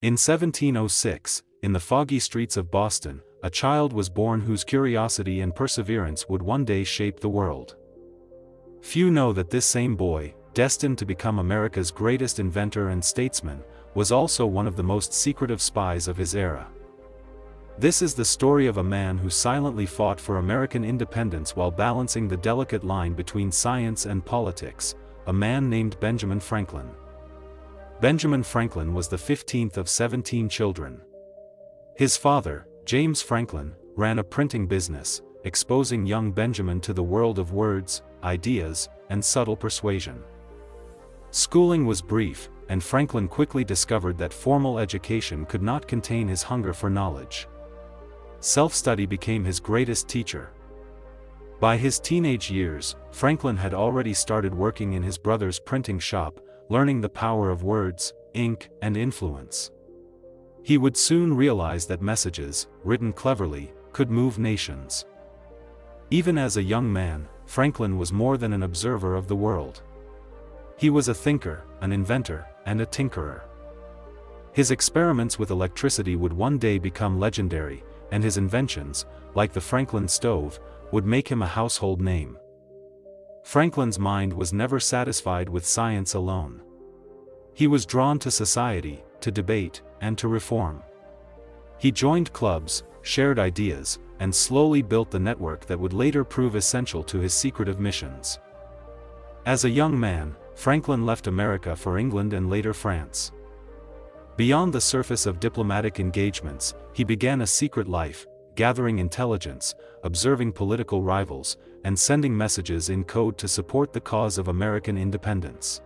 In 1706, in the foggy streets of Boston, a child was born whose curiosity and perseverance would one day shape the world. Few know that this same boy, destined to become America's greatest inventor and statesman, was also one of the most secretive spies of his era. This is the story of a man who silently fought for American independence while balancing the delicate line between science and politics, a man named Benjamin Franklin. Benjamin Franklin was the 15th of 17 children. His father, James Franklin, ran a printing business, exposing young Benjamin to the world of words, ideas, and subtle persuasion. Schooling was brief, and Franklin quickly discovered that formal education could not contain his hunger for knowledge. Self-study became his greatest teacher. By his teenage years, Franklin had already started working in his brother's printing shop, learning the power of words, ink, and influence. He would soon realize that messages, written cleverly, could move nations. Even as a young man, Franklin was more than an observer of the world. He was a thinker, an inventor, and a tinkerer. His experiments with electricity would one day become legendary, and his inventions, like the Franklin stove, would make him a household name. Franklin's mind was never satisfied with science alone. He was drawn to society, to debate, and to reform. He joined clubs, shared ideas, and slowly built the network that would later prove essential to his secretive missions. As a young man, Franklin left America for England and later France. Beyond the surface of diplomatic engagements, he began a secret life, gathering intelligence, observing political rivals, and sending messages in code to support the cause of American independence.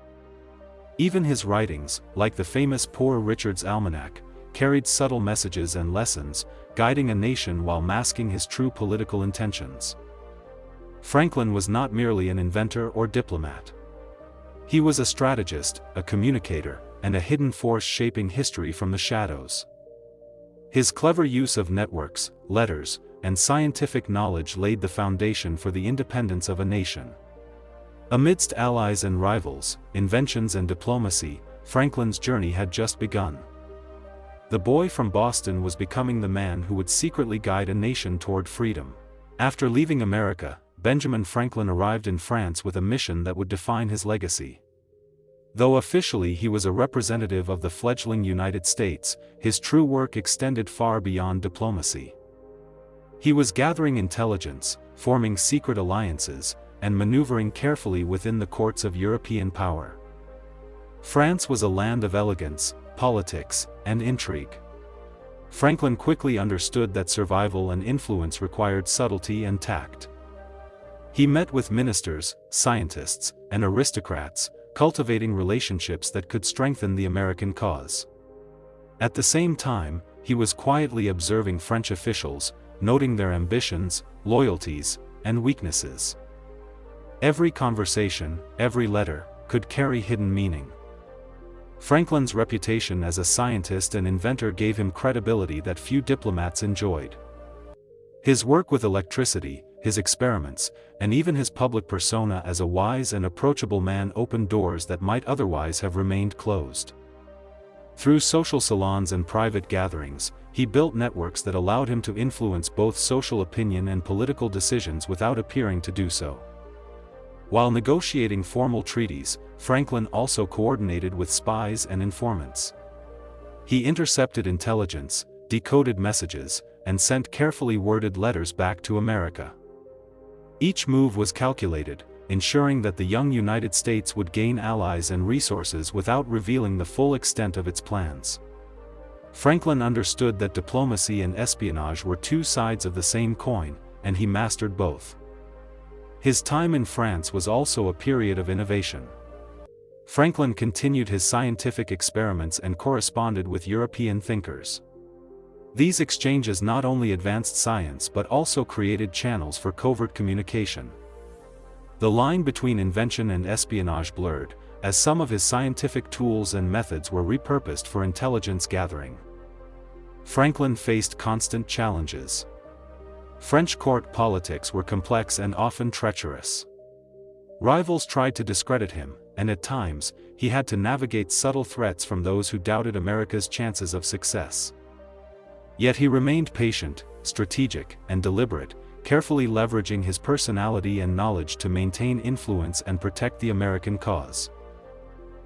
Even his writings, like the famous Poor Richard's Almanac, carried subtle messages and lessons, guiding a nation while masking his true political intentions. Franklin was not merely an inventor or diplomat. He was a strategist, a communicator, and a hidden force shaping history from the shadows. His clever use of networks, letters, and scientific knowledge laid the foundation for the independence of a nation. Amidst allies and rivals, inventions and diplomacy, Franklin's journey had just begun. The boy from Boston was becoming the man who would secretly guide a nation toward freedom. After leaving America, Benjamin Franklin arrived in France with a mission that would define his legacy. Though officially he was a representative of the fledgling United States, his true work extended far beyond diplomacy. He was gathering intelligence, forming secret alliances, and maneuvering carefully within the courts of European power. France was a land of elegance, politics, and intrigue. Franklin quickly understood that survival and influence required subtlety and tact. He met with ministers, scientists, and aristocrats, cultivating relationships that could strengthen the American cause. At the same time, he was quietly observing French officials, noting their ambitions, loyalties, and weaknesses. Every conversation, every letter, could carry hidden meaning. Franklin's reputation as a scientist and inventor gave him credibility that few diplomats enjoyed. His work with electricity, his experiments, and even his public persona as a wise and approachable man opened doors that might otherwise have remained closed. Through social salons and private gatherings, he built networks that allowed him to influence both social opinion and political decisions without appearing to do so. While negotiating formal treaties, Franklin also coordinated with spies and informants. He intercepted intelligence, decoded messages, and sent carefully worded letters back to America. Each move was calculated, ensuring that the young United States would gain allies and resources without revealing the full extent of its plans. Franklin understood that diplomacy and espionage were two sides of the same coin, and he mastered both. His time in France was also a period of innovation. Franklin continued his scientific experiments and corresponded with European thinkers. These exchanges not only advanced science but also created channels for covert communication. The line between invention and espionage blurred, as some of his scientific tools and methods were repurposed for intelligence gathering. Franklin faced constant challenges. French court politics were complex and often treacherous. Rivals tried to discredit him, and at times, he had to navigate subtle threats from those who doubted America's chances of success. Yet he remained patient, strategic, and deliberate, carefully leveraging his personality and knowledge to maintain influence and protect the American cause.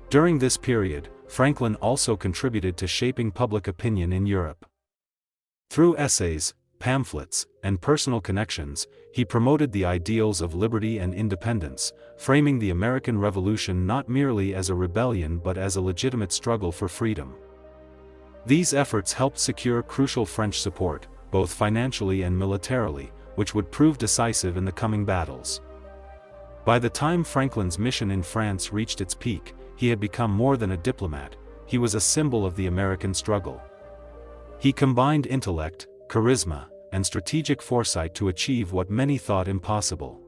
During this period, Franklin also contributed to shaping public opinion in Europe. Through essays, pamphlets, and personal connections, he promoted the ideals of liberty and independence, framing the American Revolution not merely as a rebellion but as a legitimate struggle for freedom. These efforts helped secure crucial French support, both financially and militarily, which would prove decisive in the coming battles. By the time Franklin's mission in France reached its peak, he had become more than a diplomat, he was a symbol of the American struggle. He combined intellect, charisma, and strategic foresight to achieve what many thought impossible.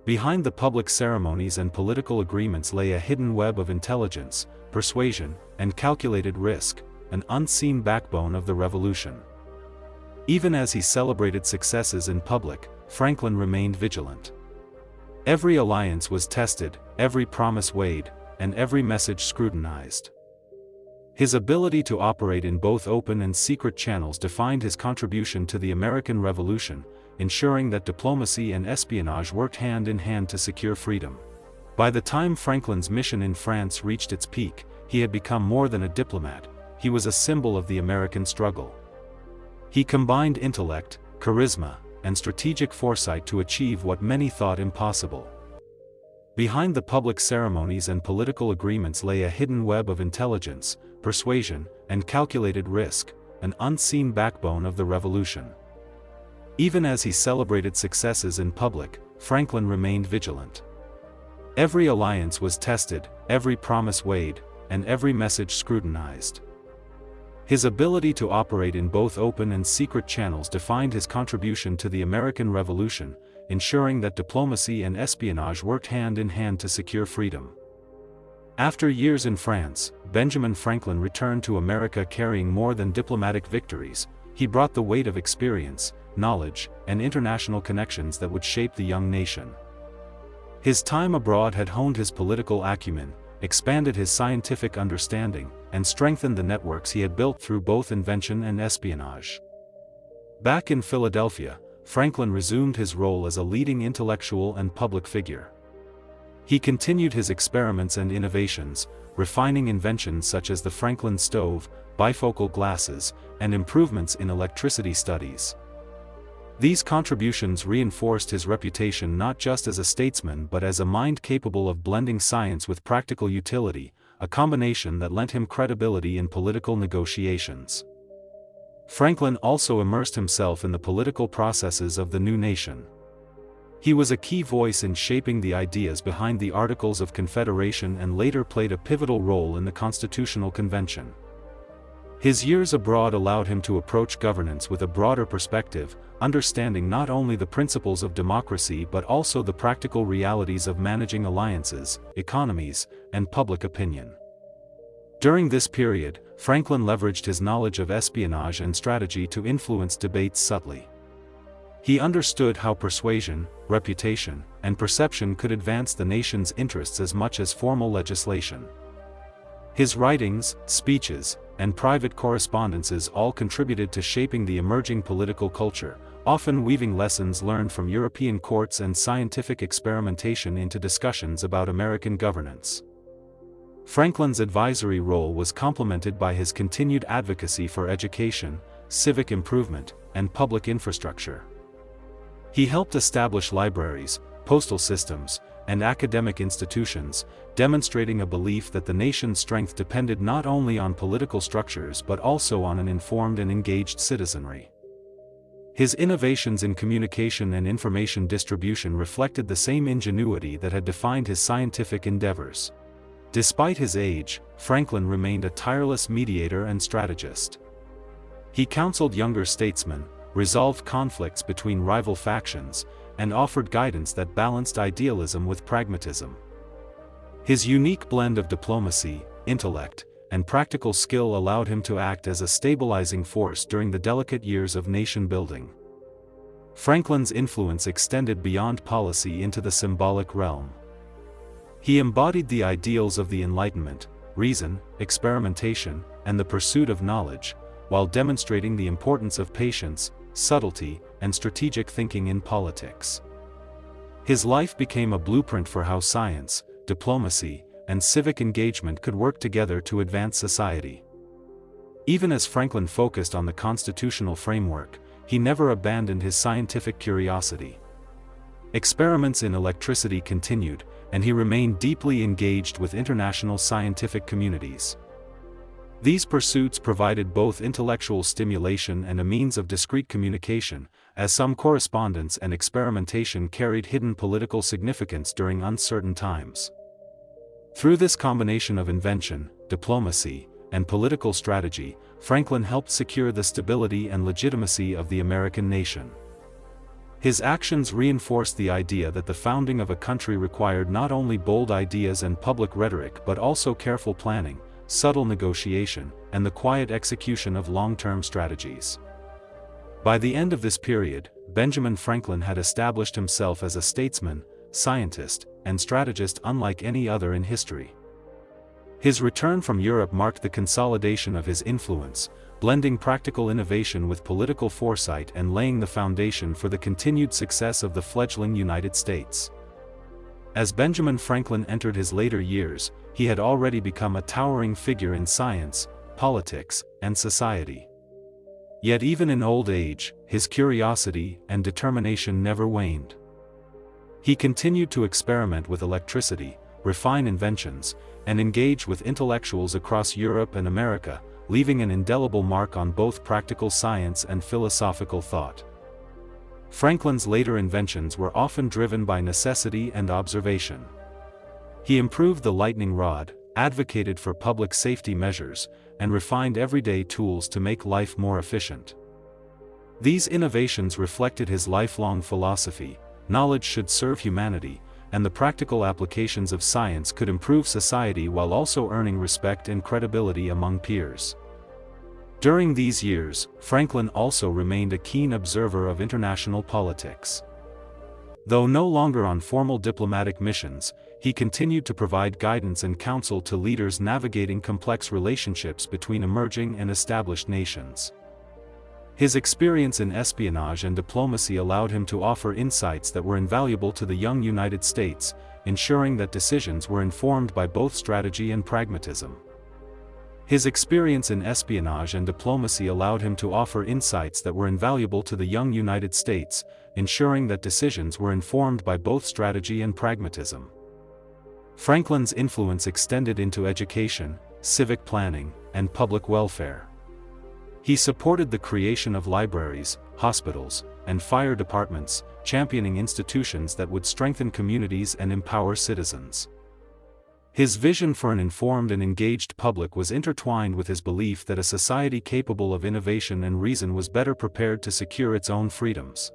Behind the public ceremonies and political agreements lay a hidden web of intelligence, persuasion, and calculated risk, an unseen backbone of the revolution. Even as he celebrated successes in public, Franklin remained vigilant. Every alliance was tested, every promise weighed, and every message scrutinized. His ability to operate in both open and secret channels defined his contribution to the American Revolution, ensuring that diplomacy and espionage worked hand in hand to secure freedom. By the time Franklin's mission in France reached its peak, he had become more than a diplomat, he was a symbol of the American struggle. He combined intellect, charisma, and strategic foresight to achieve what many thought impossible. Behind the public ceremonies and political agreements lay a hidden web of intelligence, persuasion, and calculated risk, an unseen backbone of the revolution. Even as he celebrated successes in public, Franklin remained vigilant. Every alliance was tested, every promise weighed, and every message scrutinized. His ability to operate in both open and secret channels defined his contribution to the American Revolution, ensuring that diplomacy and espionage worked hand in hand to secure freedom. After years in France, Benjamin Franklin returned to America carrying more than diplomatic victories. He brought the weight of experience, knowledge, and international connections that would shape the young nation. His time abroad had honed his political acumen, expanded his scientific understanding, and strengthened the networks he had built through both invention and espionage. Back in Philadelphia, Franklin resumed his role as a leading intellectual and public figure. He continued his experiments and innovations, refining inventions such as the Franklin stove, bifocal glasses, and improvements in electricity studies. These contributions reinforced his reputation not just as a statesman but as a mind capable of blending science with practical utility, a combination that lent him credibility in political negotiations. Franklin also immersed himself in the political processes of the new nation. He was a key voice in shaping the ideas behind the Articles of Confederation and later played a pivotal role in the Constitutional Convention. His years abroad allowed him to approach governance with a broader perspective, understanding not only the principles of democracy but also the practical realities of managing alliances, economies, and public opinion. During this period, Franklin leveraged his knowledge of espionage and strategy to influence debates subtly. He understood how persuasion, reputation, and perception could advance the nation's interests as much as formal legislation. His writings, speeches, and private correspondences all contributed to shaping the emerging political culture, often weaving lessons learned from European courts and scientific experimentation into discussions about American governance. Franklin's advisory role was complemented by his continued advocacy for education, civic improvement, and public infrastructure. He helped establish libraries, postal systems, and academic institutions, demonstrating a belief that the nation's strength depended not only on political structures but also on an informed and engaged citizenry. His innovations in communication and information distribution reflected the same ingenuity that had defined his scientific endeavors. Despite his age, Franklin remained a tireless mediator and strategist. He counseled younger statesmen, resolved conflicts between rival factions, and offered guidance that balanced idealism with pragmatism. His unique blend of diplomacy, intellect, and practical skill allowed him to act as a stabilizing force during the delicate years of nation-building. Franklin's influence extended beyond policy into the symbolic realm. He embodied the ideals of the Enlightenment: reason, experimentation, and the pursuit of knowledge, while demonstrating the importance of patience, subtlety, and strategic thinking in politics. His life became a blueprint for how science, diplomacy, and civic engagement could work together to advance society. Even as Franklin focused on the constitutional framework, he never abandoned his scientific curiosity. Experiments in electricity continued, and he remained deeply engaged with international scientific communities. These pursuits provided both intellectual stimulation and a means of discreet communication, as some correspondence and experimentation carried hidden political significance during uncertain times. Through this combination of invention, diplomacy, and political strategy, Franklin helped secure the stability and legitimacy of the American nation. His actions reinforced the idea that the founding of a country required not only bold ideas and public rhetoric but also careful planning, subtle negotiation, and the quiet execution of long-term strategies. By the end of this period, Benjamin Franklin had established himself as a statesman, scientist, and strategist unlike any other in history. His return from Europe marked the consolidation of his influence, blending practical innovation with political foresight and laying the foundation for the continued success of the fledgling United States. As Benjamin Franklin entered his later years, he had already become a towering figure in science, politics, and society. Yet even in old age, his curiosity and determination never waned. He continued to experiment with electricity, refine inventions, and engage with intellectuals across Europe and America, leaving an indelible mark on both practical science and philosophical thought. Franklin's later inventions were often driven by necessity and observation. He improved the lightning rod, advocated for public safety measures, and refined everyday tools to make life more efficient. These innovations reflected his lifelong philosophy: knowledge should serve humanity, and the practical applications of science could improve society while also earning respect and credibility among peers. During these years, Franklin also remained a keen observer of international politics. Though no longer on formal diplomatic missions, he continued to provide guidance and counsel to leaders navigating complex relationships between emerging and established nations. His experience in espionage and diplomacy allowed him to offer insights that were invaluable to the young United States, ensuring that decisions were informed by both strategy and pragmatism. His experience in espionage and diplomacy allowed him to offer insights that were invaluable to the young United States, ensuring that decisions were informed by both strategy and pragmatism. Franklin's influence extended into education, civic planning, and public welfare. He supported the creation of libraries, hospitals, and fire departments, championing institutions that would strengthen communities and empower citizens. His vision for an informed and engaged public was intertwined with his belief that a society capable of innovation and reason was better prepared to secure its own freedoms.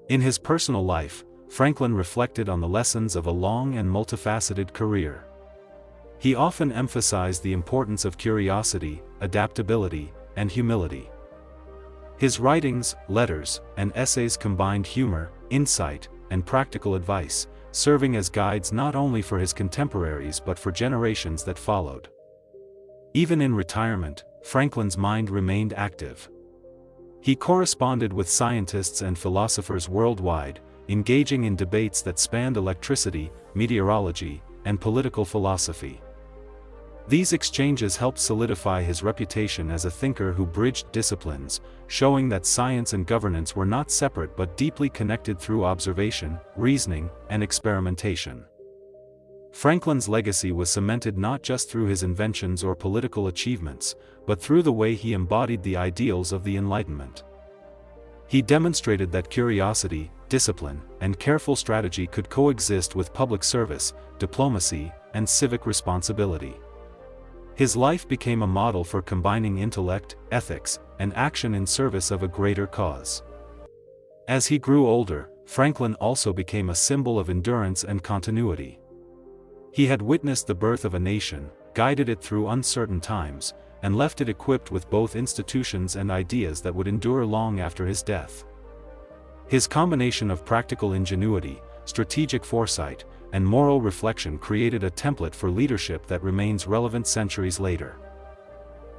In his personal life, Franklin reflected on the lessons of a long and multifaceted career. He often emphasized the importance of curiosity, adaptability, and humility. His writings, letters, and essays combined humor, insight, and practical advice, serving as guides not only for his contemporaries but for generations that followed. Even in retirement, Franklin's mind remained active. He corresponded with scientists and philosophers worldwide, engaging in debates that spanned electricity, meteorology, and political philosophy. These exchanges helped solidify his reputation as a thinker who bridged disciplines, showing that science and governance were not separate but deeply connected through observation, reasoning, and experimentation. Franklin's legacy was cemented not just through his inventions or political achievements, but through the way he embodied the ideals of the Enlightenment. He demonstrated that curiosity, discipline, and careful strategy could coexist with public service, diplomacy, and civic responsibility. His life became a model for combining intellect, ethics, and action in service of a greater cause. As he grew older, Franklin also became a symbol of endurance and continuity. He had witnessed the birth of a nation, guided it through uncertain times, and left it equipped with both institutions and ideas that would endure long after his death. His combination of practical ingenuity, strategic foresight, and moral reflection created a template for leadership that remains relevant centuries later.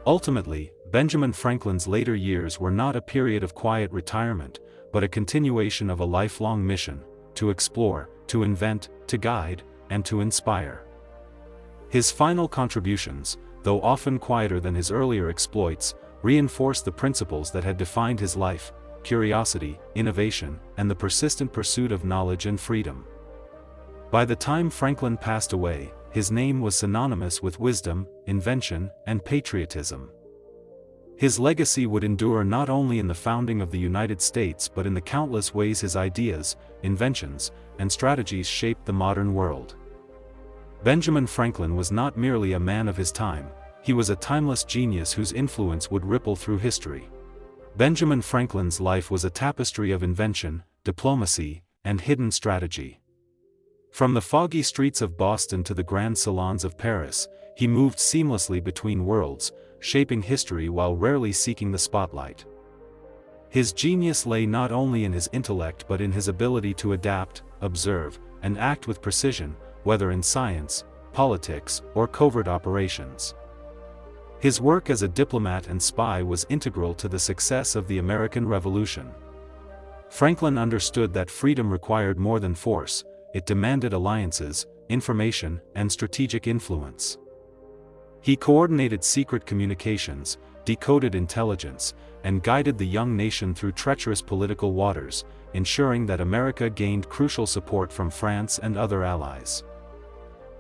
Ultimately, Benjamin Franklin's later years were not a period of quiet retirement, but a continuation of a lifelong mission: to explore, to invent, to guide, and to inspire. His final contributions, though often quieter than his earlier exploits, reinforced the principles that had defined his life: curiosity, innovation, and the persistent pursuit of knowledge and freedom. By the time Franklin passed away, his name was synonymous with wisdom, invention, and patriotism. His legacy would endure not only in the founding of the United States but in the countless ways his ideas, inventions, and strategies shaped the modern world. Benjamin Franklin was not merely a man of his time, he was a timeless genius whose influence would ripple through history. Benjamin Franklin's life was a tapestry of invention, diplomacy, and hidden strategy. From the foggy streets of Boston to the grand salons of Paris, he moved seamlessly between worlds, shaping history while rarely seeking the spotlight. His genius lay not only in his intellect but in his ability to adapt, observe, and act with precision, whether in science, politics, or covert operations. His work as a diplomat and spy was integral to the success of the American Revolution. Franklin understood that freedom required more than force; it demanded alliances, information, and strategic influence. He coordinated secret communications, decoded intelligence, and guided the young nation through treacherous political waters, ensuring that America gained crucial support from France and other allies.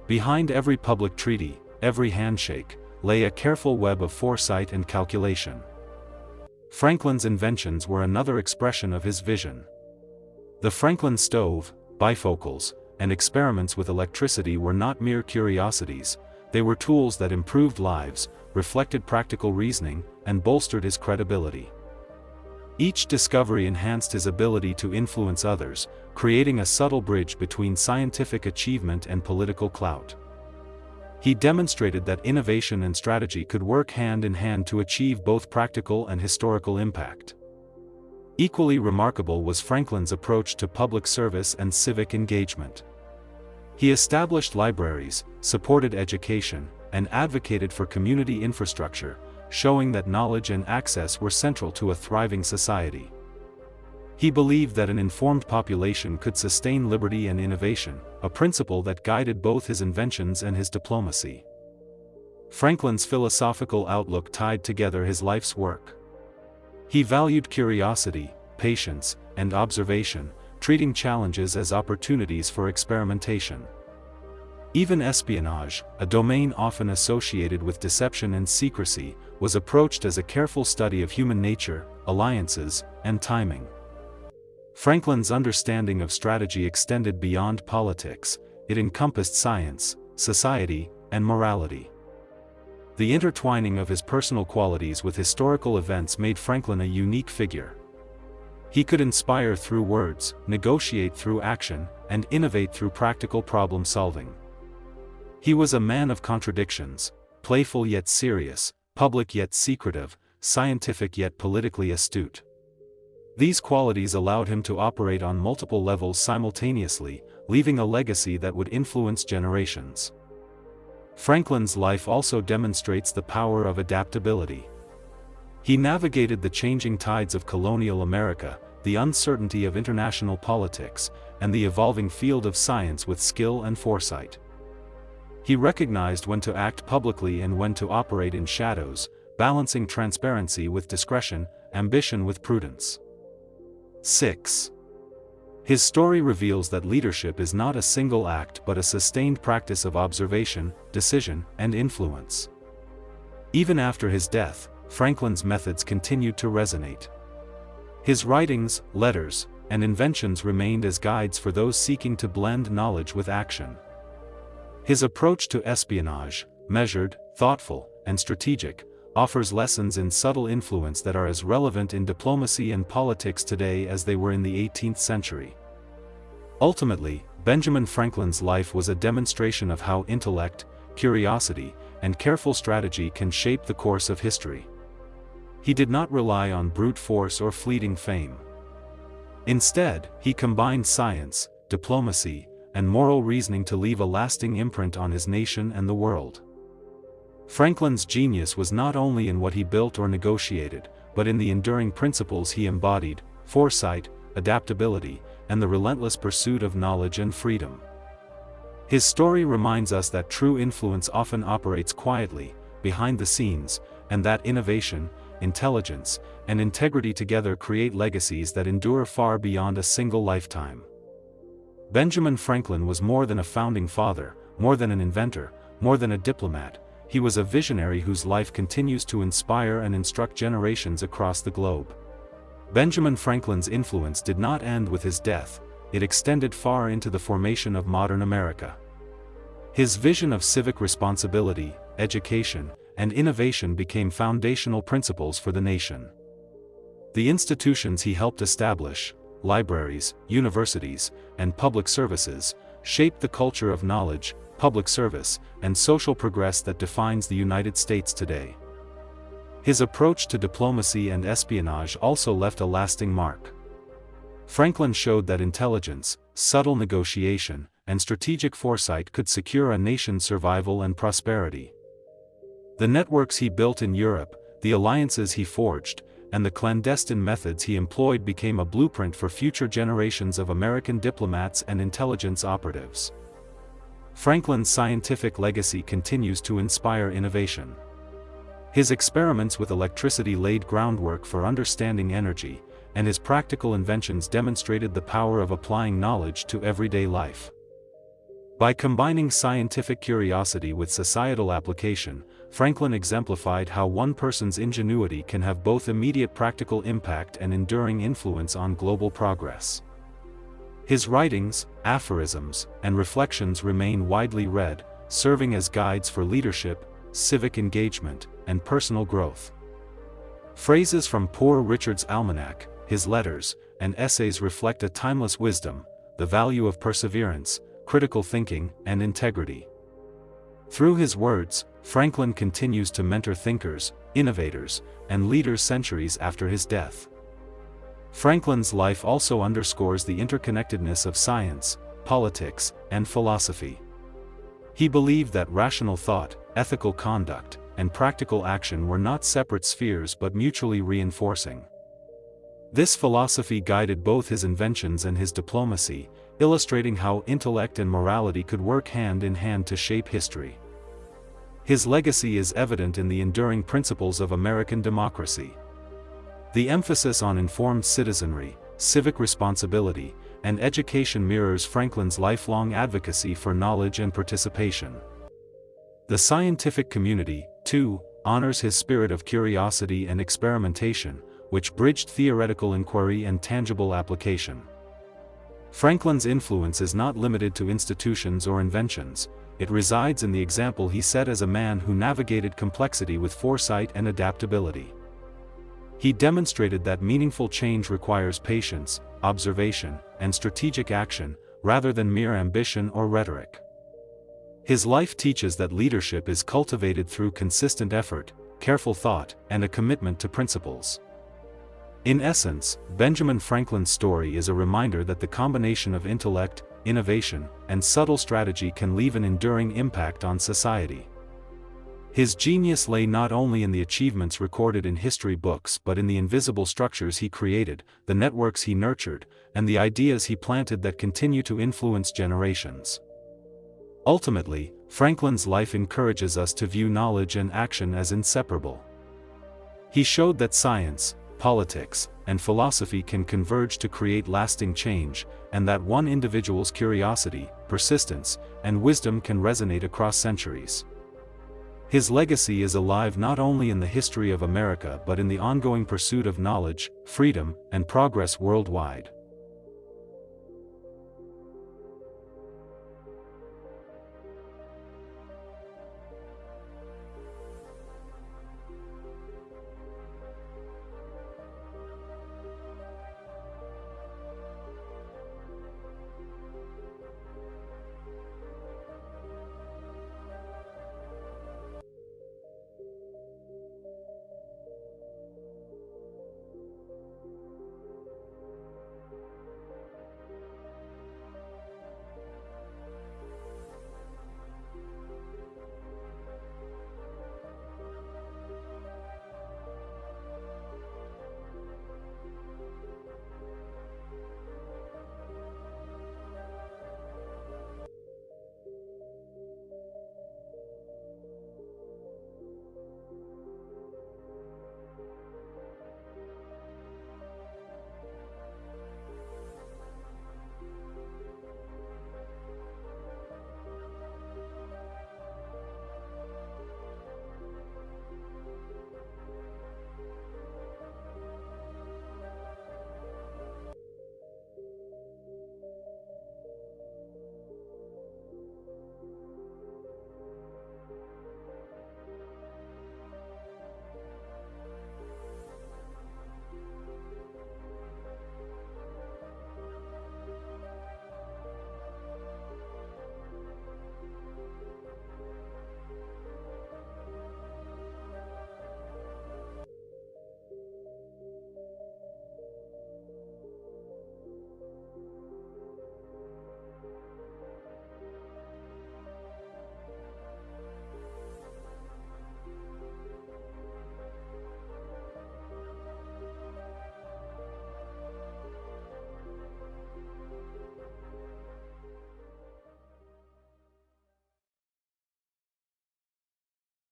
Behind every public treaty, every handshake, lay a careful web of foresight and calculation. Franklin's inventions were another expression of his vision. The Franklin stove, bifocals, and experiments with electricity were not mere curiosities; they were tools that improved lives, reflected practical reasoning, and bolstered his credibility. Each discovery enhanced his ability to influence others, creating a subtle bridge between scientific achievement and political clout. He demonstrated that innovation and strategy could work hand in hand to achieve both practical and historical impact. Equally remarkable was Franklin's approach to public service and civic engagement. He established libraries, supported education, and advocated for community infrastructure, showing that knowledge and access were central to a thriving society. He believed that an informed population could sustain liberty and innovation, a principle that guided both his inventions and his diplomacy. Franklin's philosophical outlook tied together his life's work. He valued curiosity, patience, and observation, treating challenges as opportunities for experimentation. Even espionage, a domain often associated with deception and secrecy, was approached as a careful study of human nature, alliances, and timing. Franklin's understanding of strategy extended beyond politics; it encompassed science, society, and morality. The intertwining of his personal qualities with historical events made Franklin a unique figure. He could inspire through words, negotiate through action, and innovate through practical problem-solving. He was a man of contradictions, playful yet serious, public yet secretive, scientific yet politically astute. These qualities allowed him to operate on multiple levels simultaneously, leaving a legacy that would influence generations. Franklin's life also demonstrates the power of adaptability. He navigated the changing tides of colonial America, the uncertainty of international politics, and the evolving field of science with skill and foresight. He recognized when to act publicly and when to operate in shadows, balancing transparency with discretion, ambition with prudence. 6. His story reveals that leadership is not a single act but a sustained practice of observation, decision, and influence. Even after his death, Franklin's methods continued to resonate. His writings, letters, and inventions remained as guides for those seeking to blend knowledge with action. His approach to espionage, measured, thoughtful, and strategic, offers lessons in subtle influence that are as relevant in diplomacy and politics today as they were in the 18th century. Ultimately, Benjamin Franklin's life was a demonstration of how intellect, curiosity, and careful strategy can shape the course of history. He did not rely on brute force or fleeting fame. Instead, he combined science, diplomacy, and moral reasoning to leave a lasting imprint on his nation and the world. Franklin's genius was not only in what he built or negotiated, but in the enduring principles he embodied: foresight, adaptability, and the relentless pursuit of knowledge and freedom. His story reminds us that true influence often operates quietly, behind the scenes, and that innovation, intelligence, and integrity together create legacies that endure far beyond a single lifetime. Benjamin Franklin was more than a founding father, more than an inventor, more than a diplomat. He was a visionary whose life continues to inspire and instruct generations across the globe. Benjamin Franklin's influence did not end with his death; it extended far into the formation of modern America. His vision of civic responsibility, education, and innovation became foundational principles for the nation. The institutions he helped establish, libraries, universities, and public services, shaped the culture of knowledge, public service, and social progress that defines the United States today. His approach to diplomacy and espionage also left a lasting mark. Franklin showed that intelligence, subtle negotiation, and strategic foresight could secure a nation's survival and prosperity. The networks he built in Europe, the alliances he forged, and the clandestine methods he employed became a blueprint for future generations of American diplomats and intelligence operatives. Franklin's scientific legacy continues to inspire innovation. His experiments with electricity laid groundwork for understanding energy, and his practical inventions demonstrated the power of applying knowledge to everyday life. By combining scientific curiosity with societal application, Franklin exemplified how one person's ingenuity can have both immediate practical impact and enduring influence on global progress. His writings, aphorisms, and reflections remain widely read, serving as guides for leadership, civic engagement, and personal growth. Phrases from Poor Richard's Almanac, his letters, and essays reflect a timeless wisdom: the value of perseverance, critical thinking, and integrity. Through his words, Franklin continues to mentor thinkers, innovators, and leaders centuries after his death. Franklin's life also underscores the interconnectedness of science, politics, and philosophy. He believed that rational thought, ethical conduct, and practical action were not separate spheres but mutually reinforcing. This philosophy guided both his inventions and his diplomacy, illustrating how intellect and morality could work hand in hand to shape history. His legacy is evident in the enduring principles of American democracy. The emphasis on informed citizenry, civic responsibility, and education mirrors Franklin's lifelong advocacy for knowledge and participation. The scientific community, too, honors his spirit of curiosity and experimentation, which bridged theoretical inquiry and tangible application. Franklin's influence is not limited to institutions or inventions; it resides in the example he set as a man who navigated complexity with foresight and adaptability. He demonstrated that meaningful change requires patience, observation, and strategic action, rather than mere ambition or rhetoric. His life teaches that leadership is cultivated through consistent effort, careful thought, and a commitment to principles. In essence, Benjamin Franklin's story is a reminder that the combination of intellect, innovation, and subtle strategy can leave an enduring impact on society. His genius lay not only in the achievements recorded in history books but in the invisible structures he created, the networks he nurtured, and the ideas he planted that continue to influence generations. Ultimately, Franklin's life encourages us to view knowledge and action as inseparable. He showed that science, politics, and philosophy can converge to create lasting change, and that one individual's curiosity, persistence, and wisdom can resonate across centuries. His legacy is alive not only in the history of America but in the ongoing pursuit of knowledge, freedom, and progress worldwide.